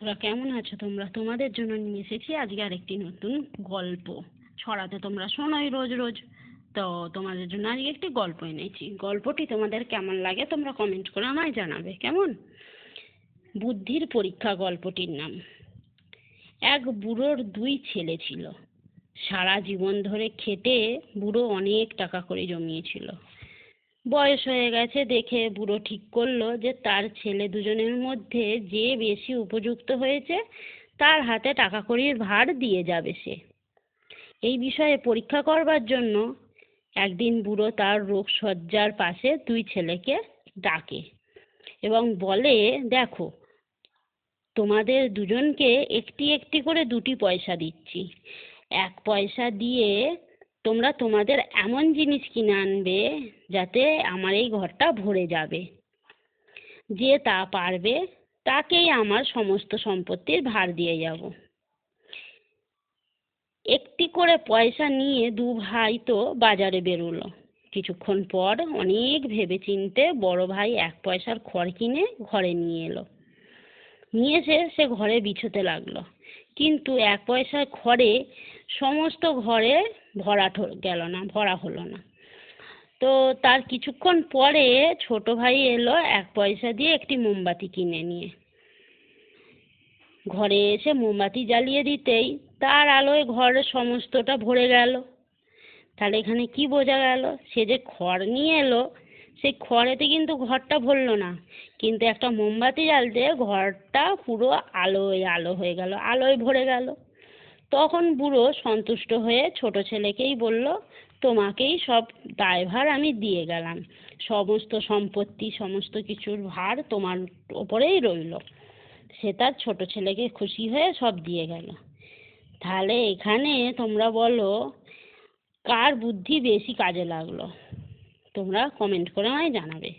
তোমরা কেমন আছো? তোমাদের জন্য নিয়ে এসেছি আজকে আরেকটি নতুন গল্প। ছড়াতে তোমরা শোনোই রোজ রোজ, তো তোমাদের জন্য আজকে একটি গল্প এনেছি। গল্পটি তোমাদের কেমন লাগে তোমরা কমেন্ট করে আমায় জানাবে, কেমন? বুদ্ধির পরীক্ষা গল্পটির নাম। এক বুড়োর দুই ছেলে ছিল। সারা জীবন ধরে খেটে বুড়ো অনেক টাকা করে জমিয়েছিল। বয়স হয়ে গেছে দেখে বুড়ো ঠিক করলো যে তার ছেলে দুজনের মধ্যে যে বেশি উপযুক্ত হয়েছে তার হাতে টাকা কড়ির ভার দিয়ে যাবে সে। এই বিষয়ে পরীক্ষা করবার জন্য একদিন বুড়ো তার রোগশয্যার পাশে দুই ছেলেকে ডাকে এবং বলে, দেখো, তোমাদের দুজনকে একটি একটি করে 2টি পয়সা দিচ্ছি। 1 পয়সা দিয়ে তোমরা তোমাদের এমন জিনিস কিনে আনবে যাতে আমার এই ঘরটা ভরে যাবে। যে তা পারবে তাকেই আমার সমস্ত সম্পত্তির ভার দিয়ে যাব। একটি করে পয়সা নিয়ে দু ভাই তো বাজারে বেরোলো। কিছুক্ষণ পর অনেক ভেবেচিন্তে বড় ভাই 1 পয়সার খড় কিনে ঘরে নিয়ে এলো। নিয়ে এসে সে ঘরে বিছোতে লাগলো, কিন্তু 1 পয়সার খড়ে সমস্ত ঘরে ভরা হলো না। তো তার কিছুক্ষণ পরে ছোট ভাই এলো 1 পয়সা দিয়ে একটি মোমবাতি কিনে নিয়ে। ঘরে এসে মোমবাতি জ্বালিয়ে দিতেই তার আলোয় ঘরের সমস্তটা ভরে গেল। তাহলে এখানে কি বোঝা গেল? সে যে খড় নিয়ে এলো, সেই খড়েতে কিন্তু ঘরটা ভরলো না, কিন্তু একটা মোমবাতি জ্বালতে ঘরটা পুরো আলোয় আলো হয়ে গেল, আলোয় ভরে গেল। তখন বুড়ো সন্তুষ্ট হয়ে ছোট ছেলেকেই বলল, তোমাকেই সব দায়ভার আমি দিয়ে গেলাম, সমস্ত সম্পত্তি সমস্ত কিছুর ভার তোমার ওপরেই রইল। সে তার ছোট ছেলেকে খুশি হয়ে সব দিয়ে গেল। তাহলে এখানে তোমরা বলো, কার বুদ্ধি বেশি কাজে লাগলো? তোমরা কমেন্ট করে আমায় জানাবে।